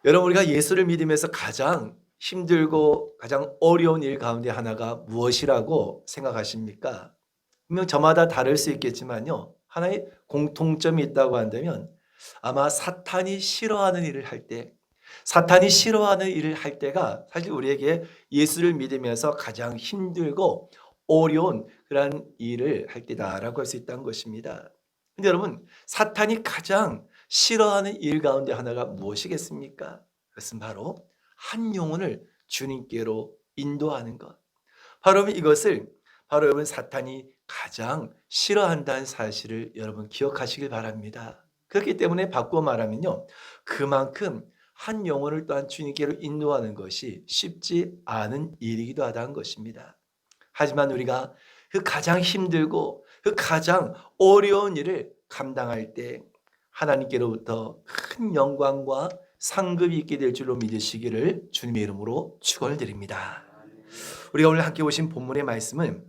여러분, 우리가 예수를 믿으면서 가장 힘들고 가장 어려운 일 가운데 하나가 무엇이라고 생각하십니까? 분명 저마다 다를 수 있겠지만요. 하나의 공통점이 있다고 한다면 아마 사탄이 싫어하는 일을 할 때, 사탄이 싫어하는 일을 할 때가 사실 우리에게 예수를 믿으면서 가장 힘들고 어려운 그러한 일을 할 때다라고 할 수 있다는 것입니다. 근데 여러분, 사탄이 가장 싫어하는 일 가운데 하나가 무엇이겠습니까? 그것은 바로 한 영혼을 주님께로 인도하는 것. 바로 이것을 바로 여러분 사탄이 가장 싫어한다는 사실을 여러분 기억하시길 바랍니다. 그렇기 때문에 바꾸어 말하면요, 그만큼 한 영혼을 또한 주님께로 인도하는 것이 쉽지 않은 일이기도 하다는 것입니다. 하지만 우리가 그 가장 힘들고 그 가장 어려운 일을 감당할 때 하나님께로부터 큰 영광과 상급이 있게 될 줄로 믿으시기를 주님의 이름으로 축원드립니다. 우리가 오늘 함께 보신 본문의 말씀은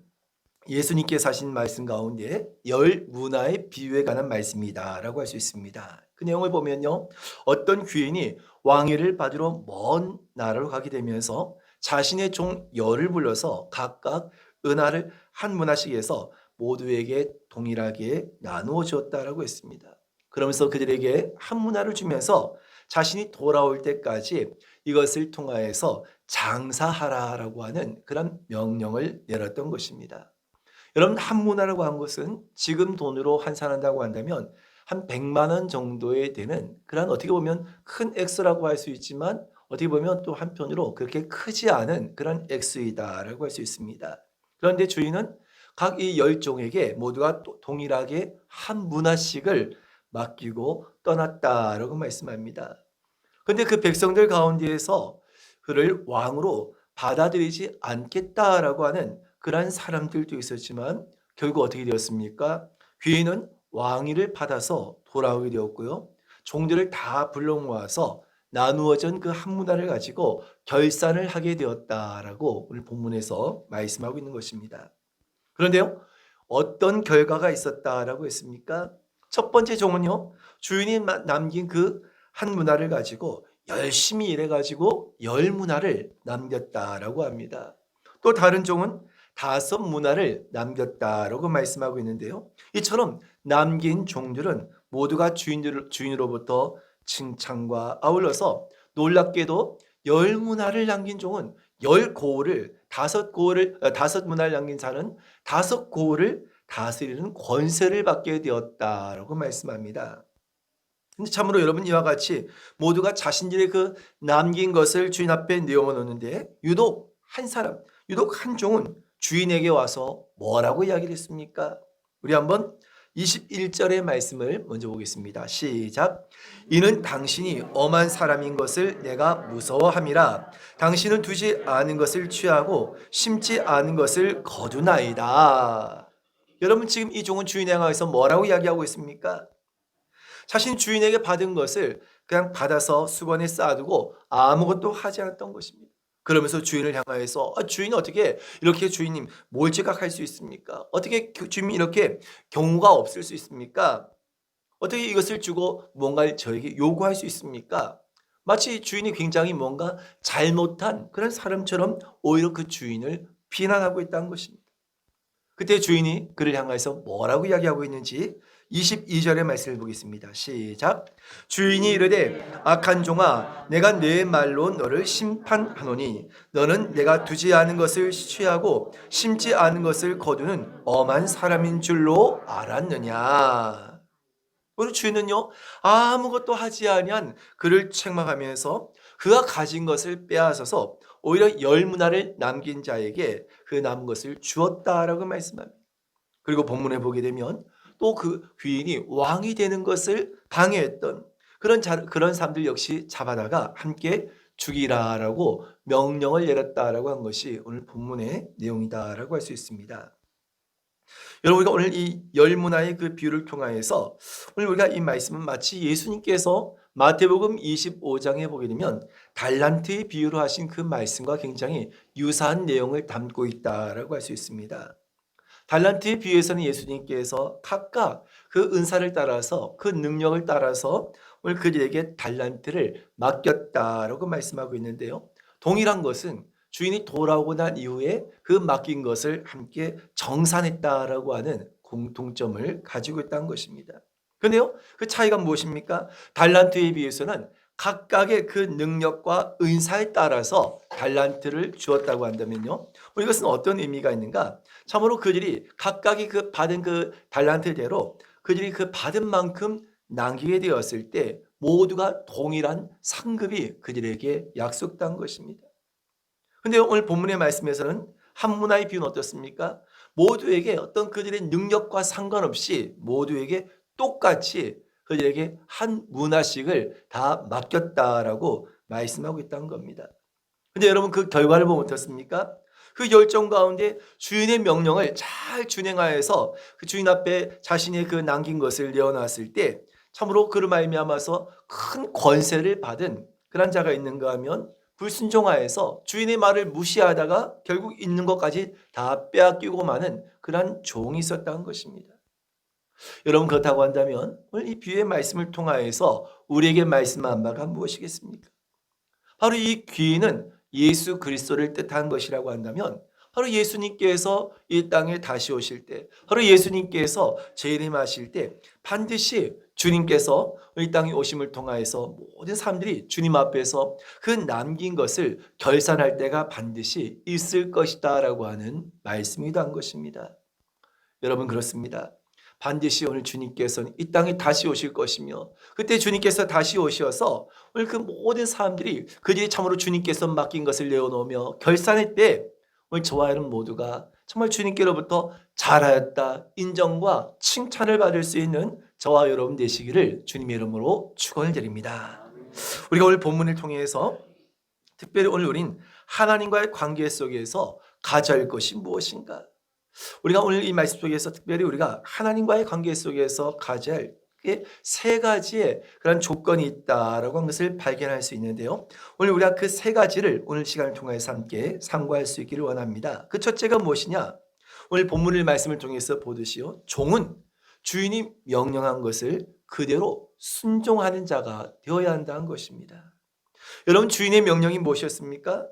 예수님께서 하신 말씀 가운데 열 문화의 비유에 관한 말씀이다라고 할 수 있습니다. 그 내용을 보면요, 어떤 귀인이 왕위를 받으러 먼 나라로 가게 되면서 자신의 종 열을 불러서 각각 은하를 한 문화씩에서 모두에게 동일하게 나누어 주었다라고 했습니다. 그러면서 그들에게 한 문화를 주면서 자신이 돌아올 때까지 이것을 통하여서 장사하라라고 하는 그런 명령을 내렸던 것입니다. 여러분, 한 문화라고 한 것은 지금 돈으로 환산한다고 한다면 한 100만 원 정도에 되는 그런, 어떻게 보면 큰 액수라고 할 수 있지만 어떻게 보면 또 한편으로 그렇게 크지 않은 그런 액수이다라고 할 수 있습니다. 그런데 주인은 각 이 열종에게 모두가 동일하게 한 문화씩을 맡기고 떠났다라고 말씀합니다. 그런데 그 백성들 가운데에서 그를 왕으로 받아들이지 않겠다라고 하는 그러한 사람들도 있었지만 결국 어떻게 되었습니까? 귀인은 왕위를 받아서 돌아오게 되었고요. 종들을 다 불러 모아서 나누어진 그 한 문화를 가지고 결산을 하게 되었다라고 오늘 본문에서 말씀하고 있는 것입니다. 그런데요, 어떤 결과가 있었다라고 했습니까? 첫 번째 종은요, 주인이 남긴 그 한 문화를 가지고 열심히 일해가지고 열 문화를 남겼다라고 합니다. 또 다른 종은 5문화를 남겼다라고 말씀하고 있는데요. 이처럼 남긴 종들은 모두가 주인으로부터 칭찬과 아울러서 놀랍게도 10문화를 남긴 종은 10고을을 5문화를 남긴 자는 5고을을 다스리는 권세를 받게 되었다라고 말씀합니다. 근데 참으로 여러분, 이와 같이 모두가 자신들의 그 남긴 것을 주인 앞에 내어놓는데 유독 한 종은 주인에게 와서 뭐라고 이야기를 했습니까? 우리 한번 21절의 말씀을 먼저 보겠습니다. 시작. 이는 당신이 엄한 사람인 것을 내가 무서워함이라. 당신은 두지 않은 것을 취하고 심지 않은 것을 거두나이다. 여러분, 지금 이 종은 주인에 향해서 뭐라고 이야기하고 있습니까? 자신 주인에게 받은 것을 그냥 받아서 수건에 쌓아두고 아무것도 하지 않았던 것입니다. 그러면서 주인을 향하여서 주인이 어떻게 이렇게 주인님 몰지각할 수 있습니까? 어떻게 주인이 이렇게 경우가 없을 수 있습니까? 어떻게 이것을 주고 뭔가를 저에게 요구할 수 있습니까? 마치 주인이 굉장히 뭔가 잘못한 그런 사람처럼 오히려 그 주인을 비난하고 있다는 것입니다. 그때 주인이 그를 향해서 뭐라고 이야기하고 있는지 22절의 말씀을 보겠습니다. 시작. 주인이 이르되 악한 종아, 내가 내 말로 너를 심판하노니 너는 내가 두지 않은 것을 취하고 심지 않은 것을 거두는 엄한 사람인 줄로 알았느냐. 우리 주인은요, 아무것도 하지 아니한 그를 책망하면서 그가 가진 것을 빼앗아서 오히려 열 문화를 남긴 자에게 그 남은 것을 주었다라고 말씀합니다. 그리고 본문에 보게 되면 또 그 귀인이 왕이 되는 것을 방해했던 그런 사람들 역시 잡아다가 함께 죽이라라고 명령을 내렸다라고 한 것이 오늘 본문의 내용이다라고 할 수 있습니다. 여러분, 우리가 오늘 이 열 문화의 그 비유를 통하여서 오늘 우리가 이 말씀은 마치 예수님께서 마태복음 25장에 보게 되면 달란트의 비유로 하신 그 말씀과 굉장히 유사한 내용을 담고 있다라고 할 수 있습니다. 달란트의 비유에서는 예수님께서 각각 그 그 은사를 따라서 그 능력을 따라서 오늘 그들에게 달란트를 맡겼다라고 말씀하고 있는데요. 동일한 것은 주인이 돌아오고 난 이후에 그 맡긴 것을 함께 정산했다라고 하는 공통점을 가지고 있다는 것입니다. 그런데요, 그 차이가 무엇입니까? 달란트에 비해서는 각각의 그 능력과 은사에 따라서 달란트를 주었다고 한다면요. 이것은 어떤 의미가 있는가? 참으로 그들이 각각이 그 받은 그 달란트대로 그들이 그 받은 만큼 남기게 되었을 때 모두가 동일한 상급이 그들에게 약속된 것입니다. 근데 오늘 본문의 말씀에서는 한 문화의 비유는 어떻습니까? 모두에게 어떤 그들의 능력과 상관없이 모두에게 똑같이 그들에게 한 문화씩을 다 맡겼다라고 말씀하고 있다는 겁니다. 근데 여러분 그 결과를 보면 어떻습니까? 그 열정 가운데 주인의 명령을 잘 준행하여서 그 주인 앞에 자신의 그 남긴 것을 내어놨을 때 참으로 그로 말미암아서 큰 권세를 받은 그런 자가 있는가 하면 불순종하여서 주인의 말을 무시하다가 결국 있는 것까지 다 빼앗기고 마는 그러한 종이 있었다는 것입니다. 여러분 그렇다고 한다면 오늘 이 비유의 말씀을 통하여서 우리에게 말씀한 바가 무엇이겠습니까? 바로 이 귀는 예수 그리스도를 뜻한 것이라고 한다면 바로 예수님께서 이 땅에 다시 오실 때 바로 예수님께서 재림하실 때 반드시 주님께서 이 땅에 오심을 통하여서 모든 사람들이 주님 앞에서 그 남긴 것을 결산할 때가 반드시 있을 것이다 라고 하는 말씀이기도 한 것입니다. 여러분 그렇습니다. 반드시 오늘 주님께서는 이 땅에 다시 오실 것이며 그때 주님께서 다시 오셔서 오늘 그 모든 사람들이 그들이 참으로 주님께서 맡긴 것을 내어놓으며 결산할 때 오늘 저와 여러분 모두가 정말 주님께로부터 잘하였다 인정과 칭찬을 받을 수 있는 저와 여러분 되시기를 주님의 이름으로 축원을 드립니다. 우리가 오늘 본문을 통해서 특별히 오늘 우린 하나님과의 관계 속에서 가져야 할 것이 무엇인가? 우리가 오늘 이 말씀 속에서 특별히 우리가 하나님과의 관계 속에서 가져야 할 세 가지의 그런 조건이 있다라고 하는 것을 발견할 수 있는데요. 오늘 우리가 그 세 가지를 오늘 시간을 통해서 함께 상고할 수 있기를 원합니다. 그 첫째가 무엇이냐? 오늘 본문을 말씀을 통해서 보듯이요. 종은 주인이 명령한 것을 그대로 순종하는 자가 되어야 한다는 것입니다. 여러분 주인의 명령이 무엇이었습니까?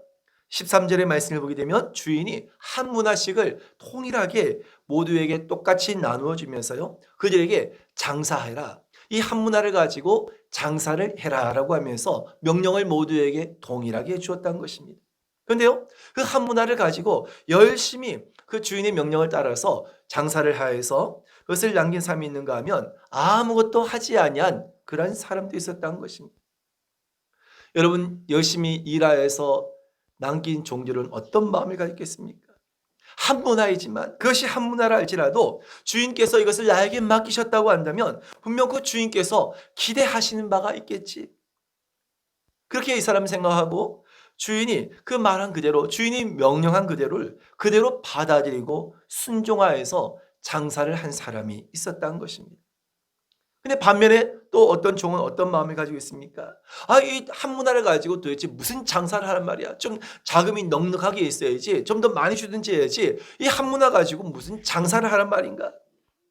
13절의 말씀을 보게 되면 주인이 한 문화씩을 통일하게 모두에게 똑같이 나누어 주면서요. 그들에게 장사해라. 이 한 문화를 가지고 장사를 해라라고 하면서 명령을 모두에게 동일하게 주었다는 것입니다. 그런데요. 그 한 문화를 가지고 열심히 그 주인의 명령을 따라서 장사를 하여서 그것을 남긴 사람이 있는가 하면 아무것도 하지 아니한 그런 사람도 있었다는 것입니다. 여러분 열심히 일하여서 남긴 종들은 어떤 마음을 가졌겠습니까? 한 문화이지만 그것이 한 문화라 할지라도 주인께서 이것을 나에게 맡기셨다고 한다면 분명 그 주인께서 기대하시는 바가 있겠지. 그렇게 이 사람은 생각하고 주인이 그 말한 그대로 주인이 명령한 그대로를 그대로 받아들이고 순종하여서 장사를 한 사람이 있었다는 것입니다. 근데 반면에 또 어떤 종은 어떤 마음을 가지고 있습니까? 이 한 문화를 가지고 도대체 무슨 장사를 하란 말이야. 좀 자금이 넉넉하게 있어야지. 좀 더 많이 주든지 해야지. 이 한 문화 가지고 무슨 장사를 하란 말인가?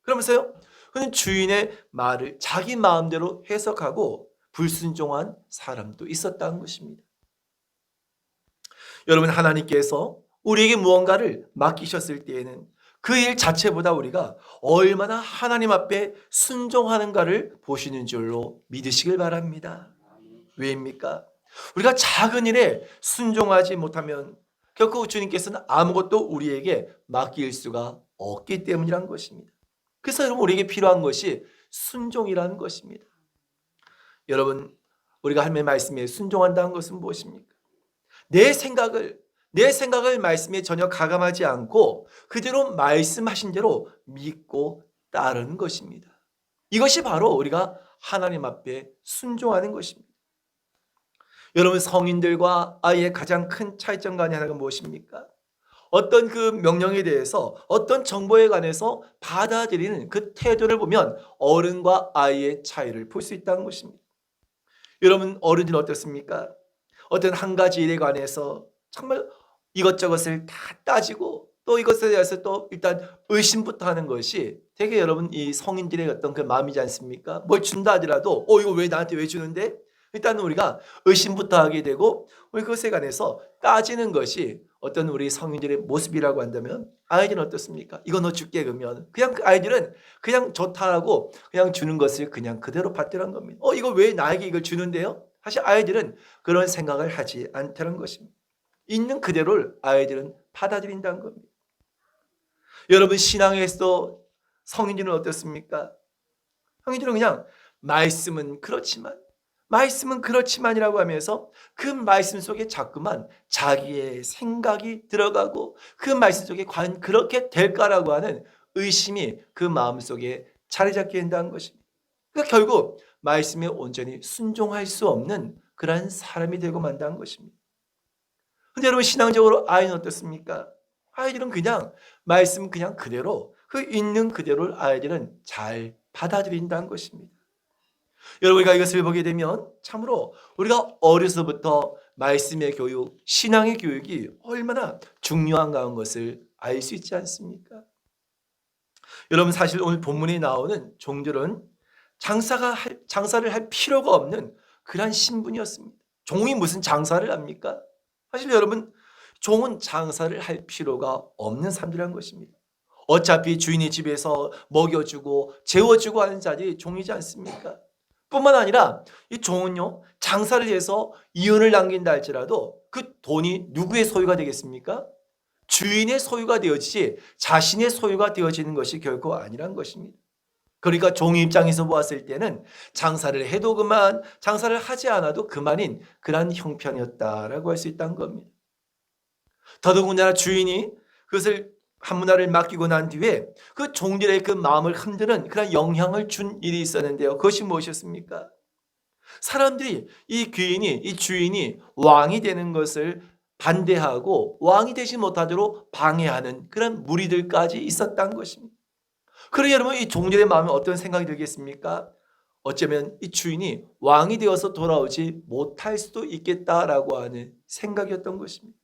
그러면서요. 그는 주인의 말을 자기 마음대로 해석하고 불순종한 사람도 있었다는 것입니다. 여러분 하나님께서 우리에게 무언가를 맡기셨을 때에는 그 일 자체보다 우리가 얼마나 하나님 앞에 순종하는가를 보시는 줄로 믿으시길 바랍니다. 왜입니까? 우리가 작은 일에 순종하지 못하면 결코 주님께서는 아무것도 우리에게 맡길 수가 없기 때문이란 것입니다. 그래서 여러분 우리에게 필요한 것이 순종이라는 것입니다. 여러분 우리가 하나님의 말씀에 순종한다는 것은 무엇입니까? 내 생각을 말씀에 전혀 가감하지 않고 그대로 말씀하신 대로 믿고 따르는 것입니다. 이것이 바로 우리가 하나님 앞에 순종하는 것입니다. 여러분 성인들과 아이의 가장 큰 차이점 간의 하나가 무엇입니까? 어떤 그 명령에 대해서 어떤 정보에 관해서 받아들이는 그 태도를 보면 어른과 아이의 차이를 볼 수 있다는 것입니다. 여러분 어른들은 어떻습니까? 어떤 한 가지 일에 관해서 정말 이것저것을 다 따지고 또 이것에 대해서 또 일단 의심부터 하는 것이 되게 여러분 이 성인들의 어떤 그 마음이지 않습니까? 뭘 준다 하더라도 이거 왜 나한테 왜 주는데? 일단은 우리가 의심부터 하게 되고 우리 그것에 관해서 따지는 것이 어떤 우리 성인들의 모습이라고 한다면 아이들은 어떻습니까? 이거 너 줄게 그러면 그냥 그 아이들은 그냥 좋다라고 그냥 주는 것을 그냥 그대로 받더란 겁니다. 이거 왜 나에게 이걸 주는데요? 사실 아이들은 그런 생각을 하지 않다는 것입니다. 있는 그대로를 아이들은 받아들인다는 겁니다. 여러분 신앙에서 성인들은 어떻습니까? 성인들은 그냥 말씀은 그렇지만이라고 하면서 그 말씀 속에 자꾸만 자기의 생각이 들어가고 그 말씀 속에 과연 그렇게 될까라고 하는 의심이 그 마음속에 자리 잡게 된다는 것입니다. 그러니까 결국 말씀에 온전히 순종할 수 없는 그러한 사람이 되고 만다는 것입니다. 근데 여러분 신앙적으로 아이는 어떻습니까? 아이들은 그냥 말씀 그냥 그대로 그 있는 그대로를 아이들은 잘 받아들인다는 것입니다. 여러분 우리가 이것을 보게 되면 참으로 우리가 어려서부터 말씀의 교육, 신앙의 교육이 얼마나 중요한가 하는 것을 알 수 있지 않습니까? 여러분 사실 오늘 본문에 나오는 종들은 장사를 할 필요가 없는 그러한 신분이었습니다. 종이 무슨 장사를 합니까? 사실 여러분 종은 장사를 할 필요가 없는 사람들이란 것입니다. 어차피 주인의 집에서 먹여주고 재워주고 하는 자들이 종이지 않습니까? 뿐만 아니라 이 종은요 장사를 해서 이윤을 남긴다 할지라도 그 돈이 누구의 소유가 되겠습니까? 주인의 소유가 되어지지 자신의 소유가 되어지는 것이 결코 아니란 것입니다. 그러니까 종의 입장에서 보았을 때는 장사를 해도 그만, 장사를 하지 않아도 그만인 그러한 형편이었다라고 할 수 있다는 겁니다. 더더군다나 주인이 그것을 한 문화를 맡기고 난 뒤에 그 종들의 그 마음을 흔드는 그런 영향을 준 일이 있었는데요. 그것이 무엇이었습니까? 사람들이 이 주인이 왕이 되는 것을 반대하고 왕이 되지 못하도록 방해하는 그런 무리들까지 있었다는 것입니다. 그러니 여러분 이 종들의 마음에 어떤 생각이 들겠습니까? 어쩌면 이 주인이 왕이 되어서 돌아오지 못할 수도 있겠다라고 하는 생각이었던 것입니다.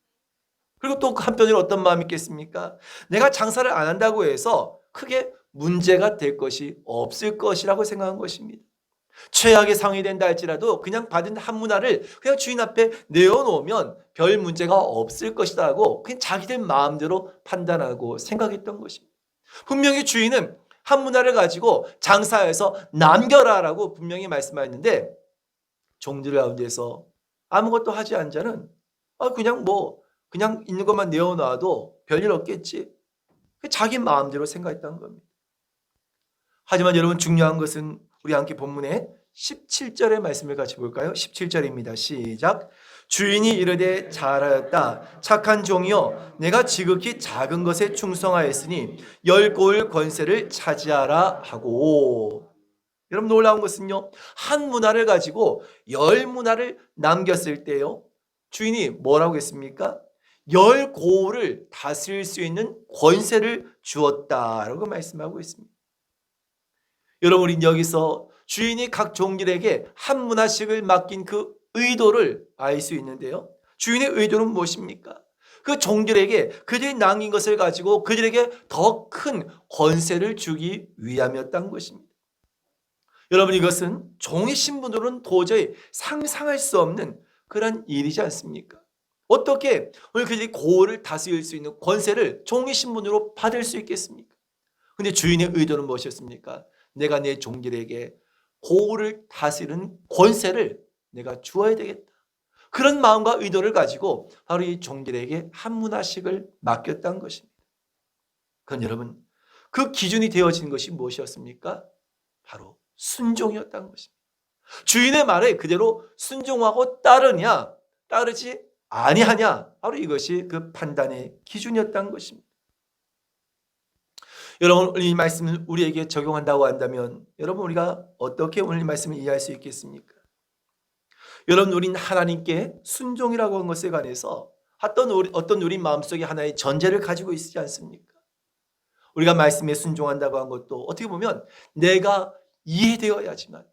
그리고 또 한편으로 어떤 마음이 있겠습니까? 내가 장사를 안 한다고 해서 크게 문제가 될 것이 없을 것이라고 생각한 것입니다. 최악의 상황이 된다 할지라도 그냥 받은 한 문화를 그냥 주인 앞에 내어놓으면 별 문제가 없을 것이라고 그냥 자기들 마음대로 판단하고 생각했던 것입니다. 분명히 주인은 한 문화를 가지고 장사해서 남겨라라고 분명히 말씀하였는데 종들 가운데서 아무것도 하지 않은 자는 그냥 있는 것만 내어놔도 별일 없겠지. 자기 마음대로 생각했다는 겁니다. 하지만 여러분 중요한 것은 우리 함께 본문의 17절의 말씀을 같이 볼까요? 17절입니다. 시작. 주인이 이르되 잘하였다. 착한 종이여 내가 지극히 작은 것에 충성하였으니 10고을 권세를 차지하라 하고. 여러분 놀라운 것은요. 한 문화를 가지고 10문화를 남겼을 때요. 주인이 뭐라고 했습니까? 10고을을 다스릴 수 있는 권세를 주었다라고 말씀하고 있습니다. 여러분 우린 여기서 주인이 각 종들에게 한 문화씩을 맡긴 그 의도를 알 수 있는데요. 주인의 의도는 무엇입니까? 그 종들에게 그들이 남긴 것을 가지고 그들에게 더 큰 권세를 주기 위함이었던 것입니다. 여러분 이것은 종의 신분으로는 도저히 상상할 수 없는 그런 일이지 않습니까? 어떻게 오늘 그들이 고을을 다스릴 수 있는 권세를 종의 신분으로 받을 수 있겠습니까? 그런데 주인의 의도는 무엇이었습니까? 내가 내 종들에게 고을을 다스리는 권세를 내가 주어야 되겠다. 그런 마음과 의도를 가지고 바로 이 종들에게 한 문화씩을 맡겼다는 것입니다. 그럼 여러분 그 기준이 되어진 것이 무엇이었습니까? 바로 순종이었다는 것입니다. 주인의 말에 그대로 순종하고 따르냐 따르지 아니하냐 바로 이것이 그 판단의 기준이었다는 것입니다. 여러분 이 말씀을 우리에게 적용한다고 한다면 여러분 우리가 어떻게 오늘 이 말씀을 이해할 수 있겠습니까? 여러분 우리는 하나님께 순종이라고 하는 것에 관해서 어떤 우리 마음속에 하나의 전제를 가지고 있지 않습니까? 우리가 말씀에 순종한다고 한 것도 어떻게 보면 내가 이해되어야지만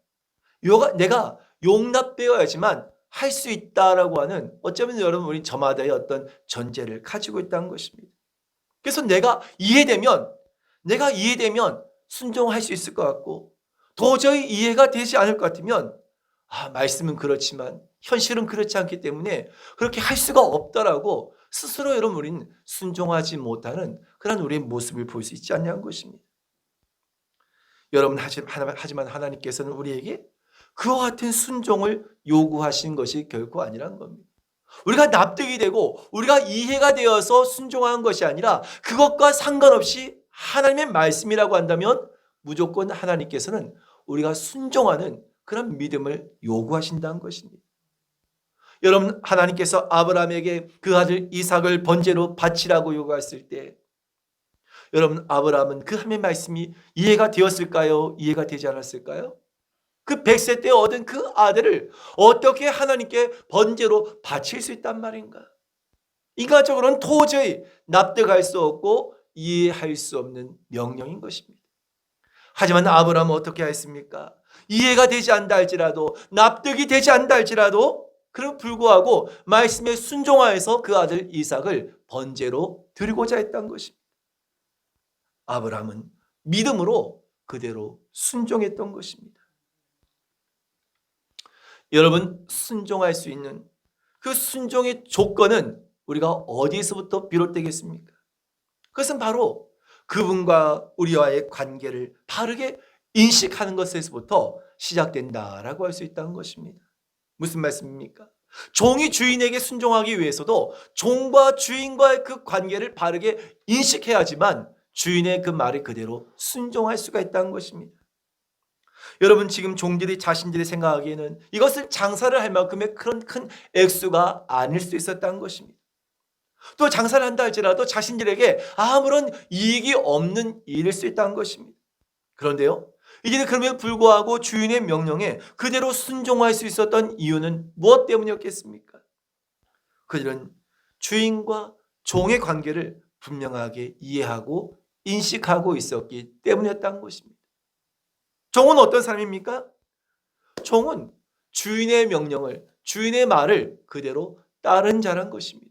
내가 용납되어야지만 할 수 있다라고 하는 어쩌면 여러분 우리 저마다의 어떤 전제를 가지고 있다는 것입니다. 그래서 내가 이해되면 순종할 수 있을 것 같고 도저히 이해가 되지 않을 것 같으면 말씀은 그렇지만 현실은 그렇지 않기 때문에 그렇게 할 수가 없다라고 스스로 여러분 우리는 순종하지 못하는 그런 우리의 모습을 볼 수 있지 않냐는 것입니다. 여러분 하지만 하나님께서는 우리에게 그와 같은 순종을 요구하신 것이 결코 아니라는 겁니다. 우리가 납득이 되고 우리가 이해가 되어서 순종하는 것이 아니라 그것과 상관없이 하나님의 말씀이라고 한다면 무조건 하나님께서는 우리가 순종하는 그런 믿음을 요구하신다는 것입니다. 여러분 하나님께서 아브라함에게 그 아들 이삭을 번제로 바치라고 요구했을 때 여러분 아브라함은 그 하나님의 말씀이 이해가 되었을까요? 이해가 되지 않았을까요? 그 100세 때 얻은 그 아들을 어떻게 하나님께 번제로 바칠 수 있단 말인가? 인간적으로는 도저히 납득할 수 없고 이해할 수 없는 명령인 것입니다. 하지만 아브라함은 어떻게 했습니까? 이해가 되지 않다 할지라도 납득이 되지 않다 할지라도 그럼 불구하고 말씀에 순종하여서 그 아들 이삭을 번제로 드리고자 했던 것입니다. 아브라함은 믿음으로 그대로 순종했던 것입니다. 여러분 순종할 수 있는 그 순종의 조건은 우리가 어디에서부터 비롯되겠습니까? 그것은 바로 그분과 우리와의 관계를 바르게 인식하는 것에서부터 시작된다라고 할 수 있다는 것입니다. 무슨 말씀입니까? 종이 주인에게 순종하기 위해서도 종과 주인과의 그 관계를 바르게 인식해야지만 주인의 그 말을 그대로 순종할 수가 있다는 것입니다. 여러분 지금 종들이 자신들이 생각하기에는 이것을 장사를 할 만큼의 그런 큰 액수가 아닐 수 있었다는 것입니다. 또 장사를 한다 할지라도 자신들에게 아무런 이익이 없는 일일 수 있다는 것입니다. 그런데요, 이들이 그럼에도 불구하고 주인의 명령에 그대로 순종할 수 있었던 이유는 무엇 때문이었겠습니까? 그들은 주인과 종의 관계를 분명하게 이해하고 인식하고 있었기 때문이었다는 것입니다. 종은 어떤 사람입니까? 종은 주인의 명령을, 주인의 말을 그대로 따른 자란 것입니다.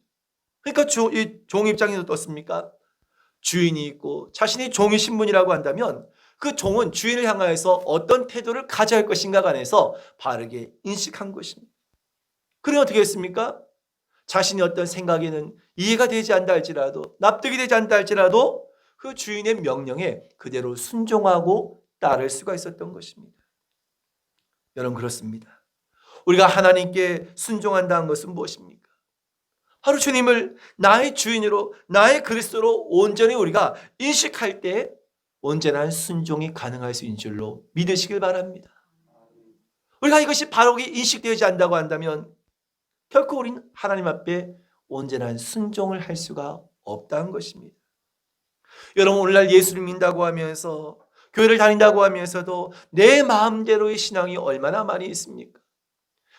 그러니까 종 입장에서 어떻습니까? 주인이 있고 자신이 종의 신분이라고 한다면 그 종은 주인을 향하여서 어떤 태도를 가져야 할 것인가 간에서 바르게 인식한 것입니다. 그래 어떻게 했습니까? 자신이 어떤 생각에는 이해가 되지 않다 할지라도 납득이 되지 않다 할지라도 그 주인의 명령에 그대로 순종하고 따를 수가 있었던 것입니다. 여러분 그렇습니다. 우리가 하나님께 순종한다는 것은 무엇입니까? 바로 주님을 나의 주인으로 나의 그리스도로 온전히 우리가 인식할 때 온전한 순종이 가능할 수 있는 줄로 믿으시길 바랍니다. 우리가 이것이 바로 인식되지 않는다고 한다면 결코 우리는 하나님 앞에 온전한 순종을 할 수가 없다는 것입니다. 여러분 오늘날 예수를 믿는다고 하면서 교회를 다닌다고 하면서도 내 마음대로의 신앙이 얼마나 많이 있습니까?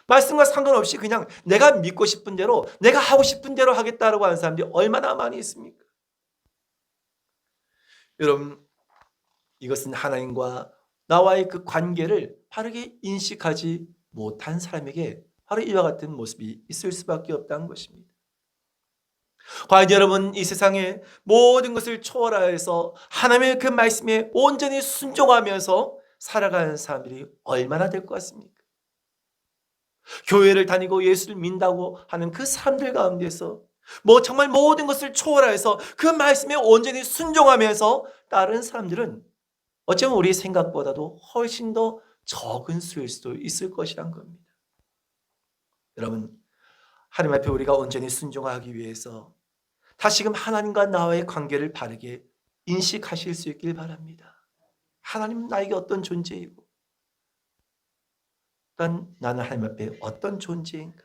말씀과 상관없이 그냥 내가 믿고 싶은 대로 내가 하고 싶은 대로 하겠다라고 하는 사람들이 얼마나 많이 있습니까? 여러분 이것은 하나님과 나와의 그 관계를 바르게 인식하지 못한 사람에게 바로 이와 같은 모습이 있을 수밖에 없다는 것입니다. 과연 여러분 이 세상의 모든 것을 초월하여서 하나님의 그 말씀에 온전히 순종하면서 살아가는 사람들이 얼마나 될 것 같습니까? 교회를 다니고 예수를 믿는다고 하는 그 사람들 가운데서 정말 모든 것을 초월하여서 그 말씀에 온전히 순종하면서 다른 사람들은 어쩌면 우리 생각보다도 훨씬 더 적은 수일 수도 있을 것이란 겁니다. 여러분 하나님 앞에 우리가 온전히 순종하기 위해서 다시금 하나님과 나와의 관계를 바르게 인식하실 수 있길 바랍니다. 하나님은 나에게 어떤 존재이고 나는 하나님 앞에 어떤 존재인가?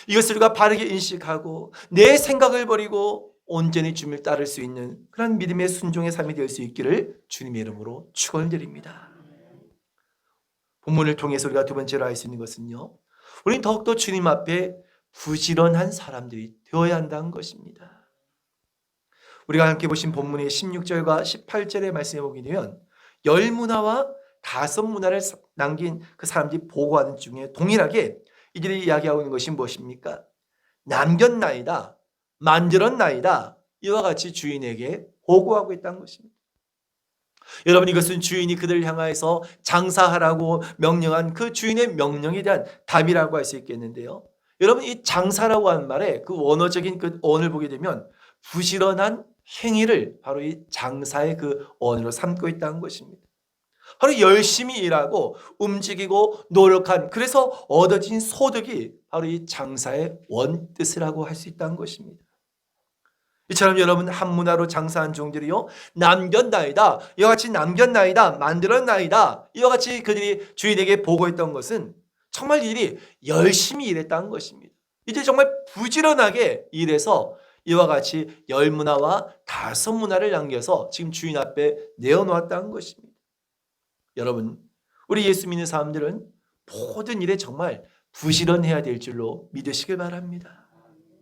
이것을 우리가 바르게 인식하고 내 생각을 버리고 온전히 주님을 따를 수 있는 그런 믿음의 순종의 삶이 될 수 있기를 주님의 이름으로 축원드립니다. 본문을 통해서 우리가 두 번째로 알 수 있는 것은요, 우리는 더욱더 주님 앞에 부지런한 사람들이 되어야 한다는 것입니다. 우리가 함께 보신 본문의 16절과 18절의 말씀에 보게 되면 10문화와 5문화를 남긴 그 사람들이 보고하는 중에 동일하게 이들이 이야기하고 있는 것이 무엇입니까? 남겼나이다, 만들었나이다, 이와 같이 주인에게 보고하고 있다는 것입니다. 여러분, 이것은 주인이 그들을 향하여서 장사하라고 명령한 그 주인의 명령에 대한 답이라고 할 수 있겠는데요. 여러분, 이 장사라고 하는 말에 그 원어적인 그 어원을 보게 되면 부지런한 행위를 바로 이 장사의 그 어원으로 삼고 있다는 것입니다. 바로 열심히 일하고 움직이고 노력한, 그래서 얻어진 소득이 바로 이 장사의 원뜻이라고 할 수 있다는 것입니다. 이처럼 여러분, 한문화로 장사한 종들이요, 남겼나이다, 이와 같이 남겼나이다, 만들었나이다, 이와 같이 그들이 주인에게 보고했던 것은 정말 이들이 열심히 일했다는 것입니다. 이제 정말 부지런하게 일해서 이와 같이 10문화와 5문화를 남겨서 지금 주인 앞에 내어놓았다는 것입니다. 여러분, 우리 예수 믿는 사람들은 모든 일에 정말 부지런해야 될 줄로 믿으시길 바랍니다.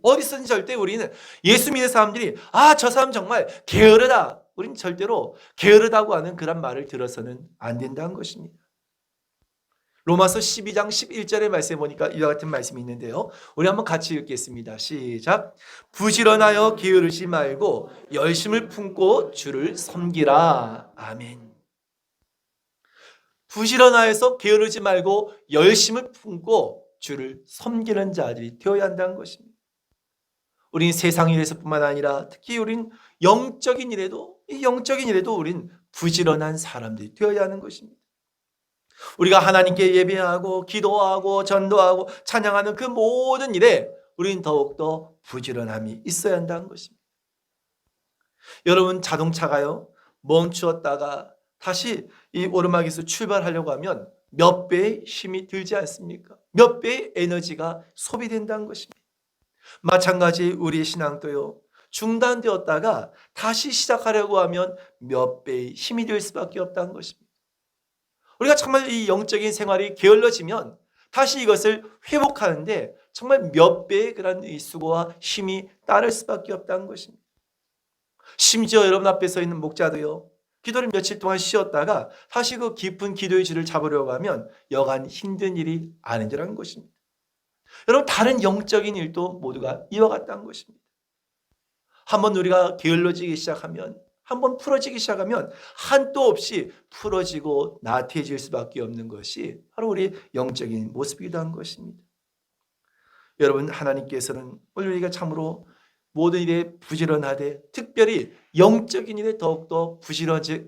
어디서든 절대 우리는 예수 믿는 사람들이 저 사람 정말 게으르다, 우린 절대로 게으르다고 하는 그런 말을 들어서는 안 된다는 것입니다. 로마서 12장 11절의 말씀에 보니까 이와 같은 말씀이 있는데요, 우리 한번 같이 읽겠습니다. 시작. 부지런하여 게으르지 말고 열심을 품고 주를 섬기라. 아멘. 부지런하여서 게으르지 말고 열심을 품고 주를 섬기는 자들이 되어야 한다는 것입니다. 우린 세상 일에서뿐만 아니라 특히 우린 영적인 일에도, 이 영적인 일에도 우린 부지런한 사람들이 되어야 하는 것입니다. 우리가 하나님께 예배하고 기도하고 전도하고 찬양하는 그 모든 일에 우린 더욱더 부지런함이 있어야 한다는 것입니다. 여러분, 자동차가요, 멈추었다가 다시 이 오르막에서 출발하려고 하면 몇 배의 힘이 들지 않습니까? 몇 배의 에너지가 소비된다는 것입니다. 마찬가지 우리의 신앙도요, 중단되었다가 다시 시작하려고 하면 몇 배의 힘이 될 수밖에 없다는 것입니다. 우리가 정말 이 영적인 생활이 게을러지면 다시 이것을 회복하는데 정말 몇 배의 그런 수고와 힘이 따를 수밖에 없다는 것입니다. 심지어 여러분 앞에 서 있는 목자도요, 기도를 며칠 동안 쉬었다가 다시 그 깊은 기도의 줄을 잡으려고 하면 여간 힘든 일이 아니더라는 것입니다. 여러분, 다른 영적인 일도 모두가 이와 같다는 것입니다. 한번 우리가 게을러지기 시작하면, 한번 풀어지기 시작하면 한도 없이 풀어지고 나태해질 수밖에 없는 것이 바로 우리 영적인 모습이기도 한 것입니다. 여러분, 하나님께서는 오늘 우리가 참으로 모든 일에 부지런하되 특별히 영적인 일에 더욱더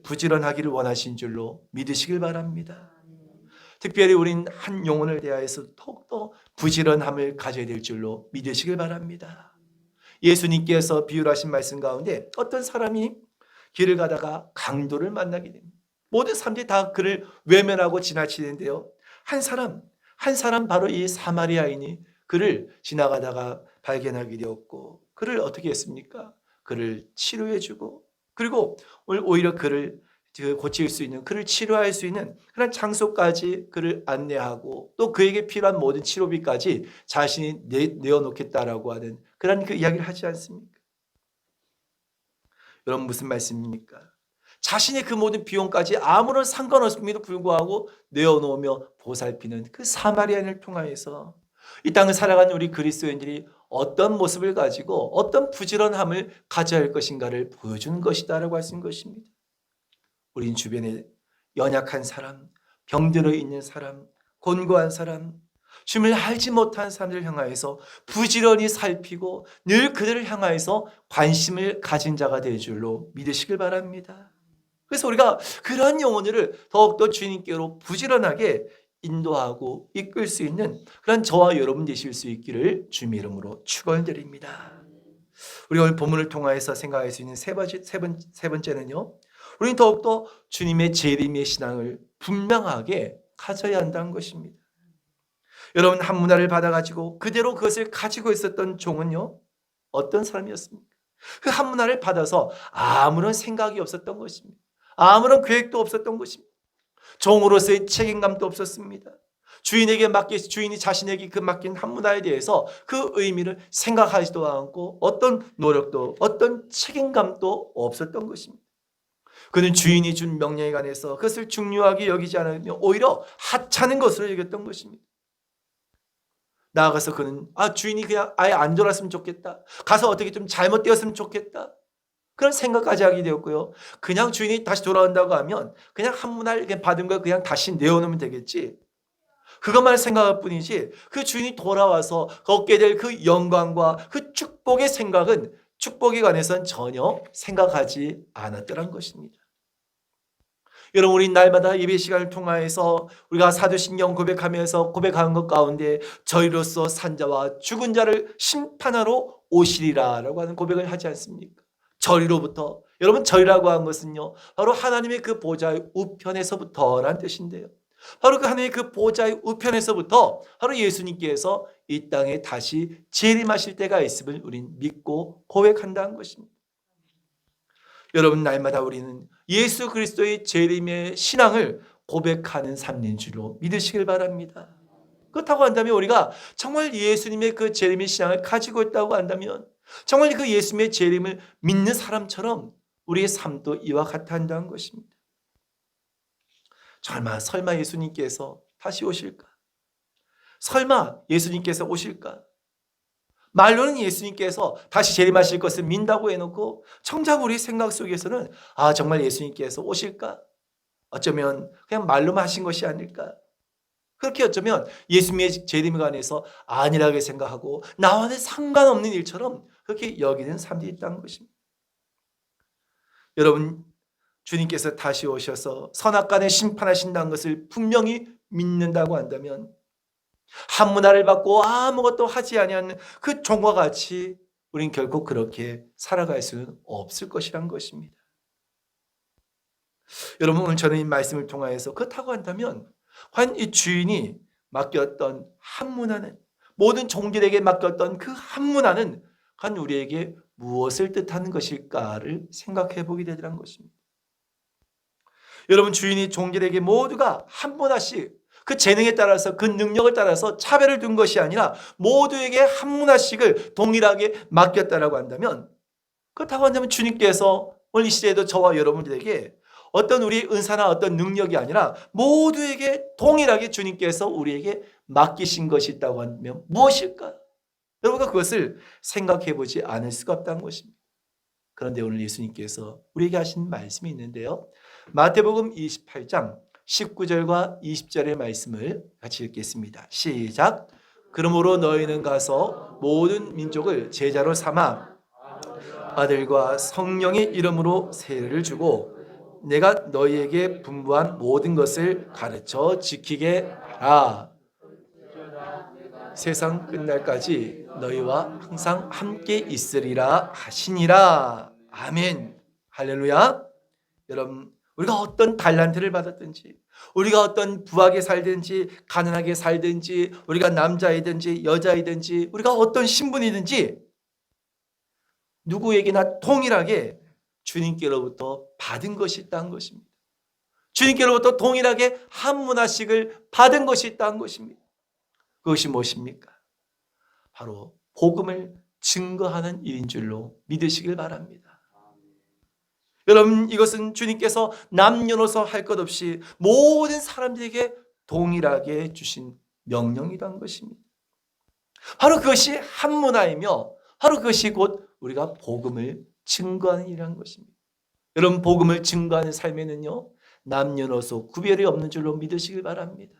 부지런하기를 원하신 줄로 믿으시길 바랍니다. 특별히 우린 한 영혼을 대하여서 더욱더 부지런함을 가져야 될 줄로 믿으시길 바랍니다. 예수님께서 비유하신 말씀 가운데 어떤 사람이 길을 가다가 강도를 만나게 됩니다. 모든 사람들이 다 그를 외면하고 지나치는데요, 한 사람 바로 이 사마리아인이 그를 지나가다가 발견하게 되었고, 그를 어떻게 했습니까? 그를 치료해주고, 그리고 오히려 그를 고칠 수 있는, 그를 치료할 수 있는 그런 장소까지 그를 안내하고, 또 그에게 필요한 모든 치료비까지 자신이 내어놓겠다라고 하는 그런 그 이야기를 하지 않습니까? 여러분, 무슨 말씀입니까? 자신의 그 모든 비용까지 아무런 상관없음에도 불구하고 내어놓으며 보살피는 그 사마리아인을 통하여서 이 땅을 살아가는 우리 그리스도인들이 어떤 모습을 가지고 어떤 부지런함을 가져야 할 것인가를 보여주는 것이다라고 하신 것입니다. 우린 주변에 연약한 사람, 병들어 있는 사람, 곤고한 사람, 주님을 알지 못한 사람들을 향하여서 부지런히 살피고 늘 그들을 향하여서 관심을 가진 자가 될 줄로 믿으시길 바랍니다. 그래서 우리가 그러한 영혼들을 더욱더 주님께로 부지런하게 인도하고 이끌 수 있는 그런 저와 여러분 되실 수 있기를 주님의 이름으로 축원드립니다. 우리가 오늘 본문을 통하여서 생각할 수 있는 세 번째는요, 우리는 더욱더 주님의 재림의 신앙을 분명하게 가져야 한다는 것입니다. 여러분, 한 문화를 받아가지고 그대로 그것을 가지고 있었던 종은요, 어떤 사람이었습니까? 그 한 문화를 받아서 아무런 생각이 없었던 것입니다. 아무런 계획도 없었던 것입니다. 종으로서의 책임감도 없었습니다. 주인이 자신에게 그 맡긴 한 문화에 대해서 그 의미를 생각하지도 않고 어떤 노력도, 어떤 책임감도 없었던 것입니다. 그는 주인이 준 명령에 관해서 그것을 중요하게 여기지 않으며 오히려 하찮은 것으로 여겼던 것입니다. 나아가서 그는 주인이 그냥 아예 안 돌았으면 좋겠다, 가서 어떻게 좀 잘못되었으면 좋겠다, 그런 생각까지 하게 되었고요. 그냥 주인이 다시 돌아온다고 하면 그냥 한 문할 받은 걸 그냥 다시 내어놓으면 되겠지. 그것만 생각할 뿐이지 그 주인이 돌아와서 얻게 될 그 영광과 그 축복의 생각은 축복에 관해서는 전혀 생각하지 않았더란 것입니다. 여러분, 우리 날마다 예배 시간을 통하여서 우리가 사도신경 고백하면서 고백하는 것 가운데 저희로서 산자와 죽은 자를 심판하러 오시리라 라고 하는 고백을 하지 않습니까? 저희로부터, 여러분 저희라고 한 것은요 바로 하나님의 그 보좌의 우편에서부터라는 뜻인데요, 바로 그 하나님의 그 보좌의 우편에서부터 바로 예수님께서 이 땅에 다시 재림하실 때가 있음을 우린 믿고 고백한다는 것입니다. 여러분, 날마다 우리는 예수 그리스도의 재림의 신앙을 고백하는 삶인 줄로 믿으시길 바랍니다. 그렇다고 한다면 우리가 정말 예수님의 그 재림의 신앙을 가지고 있다고 한다면 정말 그 예수님의 재림을 믿는 사람처럼 우리의 삶도 이와 같아 한다는 것입니다. 설마 예수님께서 다시 오실까? 설마 예수님께서 오실까? 말로는 예수님께서 다시 재림하실 것을 믿는다고 해놓고 정작 우리 생각 속에서는 정말 예수님께서 오실까? 어쩌면 그냥 말로만 하신 것이 아닐까? 그렇게 어쩌면 예수님의 재림에 관해서 안일하게 생각하고 나와는 상관없는 일처럼 그렇게 여기는 사람들이 있다는 것입니다. 여러분, 주님께서 다시 오셔서 선악간에 심판하신다는 것을 분명히 믿는다고 한다면 한 문화를 받고 아무것도 하지 아니하는 그 종과 같이 우린 결코 그렇게 살아갈 수는 없을 것이란 것입니다. 여러분, 오늘 저는 이 말씀을 통하여서 그렇다고 한다면 과연 이 주인이 맡겼던 한 문화는, 모든 종들에게 맡겼던 그 한 문화는 과연 우리에게 무엇을 뜻하는 것일까를 생각해 보게 되더란 것입니다. 여러분, 주인이 종들에게 모두가 한 문화씩 그 재능에 따라서 그 능력을 따라서 차별을 둔 것이 아니라 모두에게 한 문화씩을 동일하게 맡겼다라고 한다면, 그렇다고 한다면 주님께서 오늘 이 시대에도 저와 여러분들에게 어떤 우리의 은사나 어떤 능력이 아니라 모두에게 동일하게 주님께서 우리에게 맡기신 것이 있다고 하면 무엇일까? 여러분과 그것을 생각해 보지 않을 수가 없다는 것입니다. 그런데 오늘 예수님께서 우리에게 하신 말씀이 있는데요, 마태복음 28장 19절과 20절의 말씀을 같이 읽겠습니다. 시작. 그러므로 너희는 가서 모든 민족을 제자로 삼아 아들과 성령의 이름으로 세례를 주고 내가 너희에게 분부한 모든 것을 가르쳐 지키게 하라. 세상 끝날까지 너희와 항상 함께 있으리라 하시니라. 아멘. 할렐루야. 여러분, 우리가 어떤 달란트를 받았든지, 우리가 어떤 부하게 살든지 가난하게 살든지, 우리가 남자이든지 여자이든지 우리가 어떤 신분이든지 누구에게나 동일하게 주님께로부터 받은 것이 있다는 것입니다. 주님께로부터 동일하게 한 문화씩을 받은 것이 있다는 것입니다. 그것이 무엇입니까? 바로 복음을 증거하는 일인 줄로 믿으시길 바랍니다. 여러분, 이것은 주님께서 남녀노소 할 것 없이 모든 사람들에게 동일하게 주신 명령이란 것입니다. 바로 그것이 한 문화이며 바로 그것이 곧 우리가 복음을 증거하는 일이라는 것입니다. 여러분, 복음을 증거하는 삶에는요 남녀노소 구별이 없는 줄로 믿으시길 바랍니다.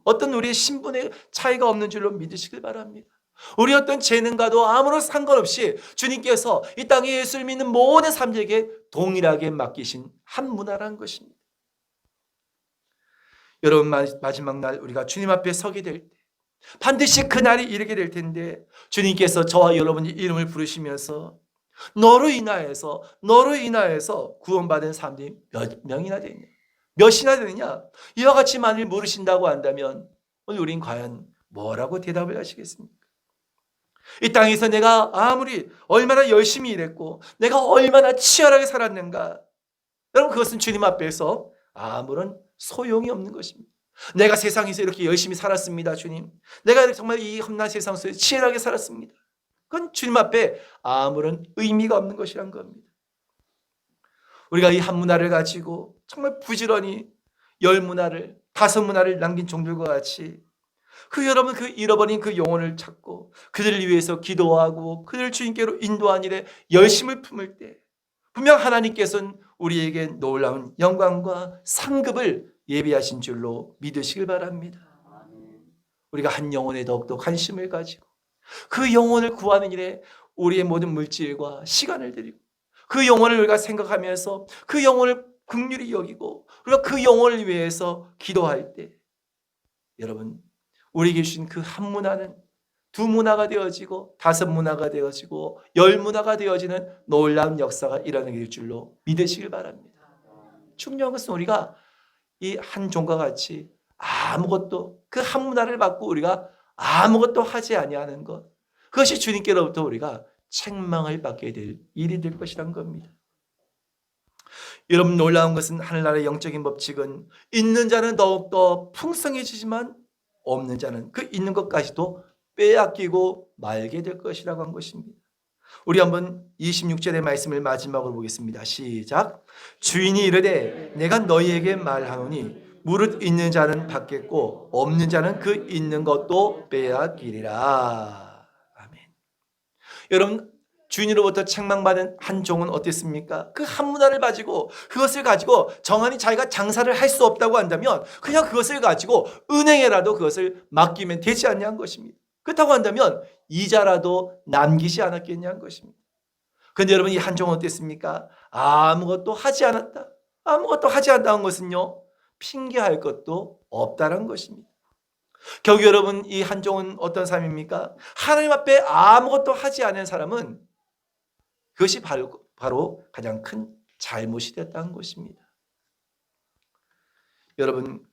어떤 우리의 신분의 차이가 없는 줄로 믿으시길 바랍니다. 우리 어떤 재능과도 아무런 상관없이 주님께서 이 땅에 예수를 믿는 모든 사람들에게 동일하게 맡기신 한 문화라는 것입니다. 여러분, 마지막 날 우리가 주님 앞에 서게 될 때 반드시 그 날이 이르게 될 텐데 주님께서 저와 여러분의 이름을 부르시면서 너로 인하여서 구원받은 사람들이 몇 명이나 되느냐, 몇이나 되느냐, 이와 같이 만일 물으신다고 한다면 오늘 우린 과연 뭐라고 대답을 하시겠습니까? 이 땅에서 내가 아무리 얼마나 열심히 일했고 내가 얼마나 치열하게 살았는가, 여러분 그것은 주님 앞에서 아무런 소용이 없는 것입니다. 내가 세상에서 이렇게 열심히 살았습니다, 주님. 내가 정말 이 험난 세상 속에서 치열하게 살았습니다. 그건 주님 앞에 아무런 의미가 없는 것이란 겁니다. 우리가 이 한 문화를 가지고 정말 부지런히 10문화를 5문화를 남긴 종들과 같이 여러분 그 잃어버린 그 영혼을 찾고 그들을 위해서 기도하고 그들을 주님께로 인도하는 일에 열심을 품을 때 분명 하나님께서는 우리에게 놀라운 영광과 상급을 예비하신 줄로 믿으시길 바랍니다. 우리가 한 영혼에 더욱더 관심을 가지고 그 영혼을 구하는 일에 우리의 모든 물질과 시간을 들이고 그 영혼을 우리가 생각하면서 그 영혼을 긍휼히 여기고 우리가 그 영혼을 위해서 기도할 때 여러분 우리에게 주신 그 한 문화는 두 문화가 되어지고 다섯 문화가 되어지고 열 문화가 되어지는 놀라운 역사가 일어나게 줄로 믿으시길 바랍니다. 중요한 것은 우리가 이 한 종과 같이 아무것도 그 한 문화를 받고 우리가 아무것도 하지 아니하는 것, 그것이 주님께로부터 우리가 책망을 받게 될 일이 될 것이란 겁니다. 여러분 놀라운 것은 하늘나라의 영적인 법칙은 있는 자는 더욱더 풍성해지지만 없는 자는 그 있는 것까지도 빼앗기고 말게 될 것이라고 한 것입니다. 우리 한번 26절의 말씀을 마지막으로 보겠습니다. 시작. 주인이 이르되 내가 너희에게 말하노니 무릇 있는 자는 받겠고 없는 자는 그 있는 것도 빼앗기리라. 아멘. 여러분 주인으로부터 책망받은 한 종은 어땠습니까? 그 한 문화를 가지고 그것을 가지고 정한이 자기가 장사를 할 수 없다고 한다면 그냥 그것을 가지고 은행에라도 그것을 맡기면 되지 않냐는 것입니다. 그렇다고 한다면 이자라도 남기지 않았겠냐는 것입니다. 그런데 여러분 이 한 종은 어땠습니까? 아무것도 하지 않았다. 아무것도 하지 않았다는 것은요 핑계할 것도 없다는 것입니다. 결국 여러분 이 한 종은 어떤 사람입니까? 하나님 앞에 아무것도 하지 않은 사람은 그것이 바로 가장 큰 잘못이 됐다는 것입니다. 여러분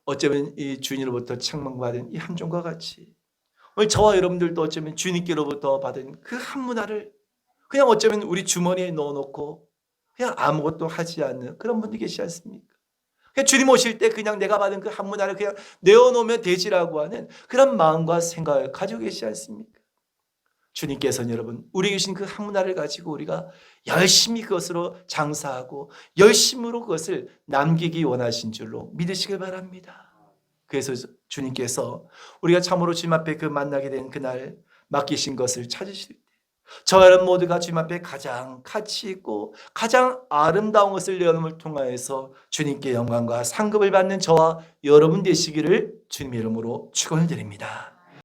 어쩌면 이 주인으로부터 책망받은 이 한 종과 같이 오늘 저와 여러분들도 어쩌면 주님께로부터 받은 그 한 문화를 그냥 어쩌면 우리 주머니에 넣어놓고 그냥 아무것도 하지 않는 그런 분들 계시지 않습니까? 그냥 주님 오실 때 그냥 내가 받은 그 한 문화를 그냥 내어놓으면 되지라고 하는 그런 마음과 생각을 가지고 계시지 않습니까? 주님께서는 여러분 우리에게 주신 그 한 문화를 가지고 우리가 열심히 그것으로 장사하고 열심으로 그것을 남기기 원하신 줄로 믿으시길 바랍니다. 그래서 주님께서 우리가 참으로 주님 앞에 그 만나게 된 그날 맡기신 것을 찾으실 때 저와 여러분 모두가 주님 앞에 가장 가치 있고 가장 아름다운 것을 내어놓음을 통하여서 주님께 영광과 상급을 받는 저와 여러분 되시기를 주님의 이름으로 축원을 드립니다.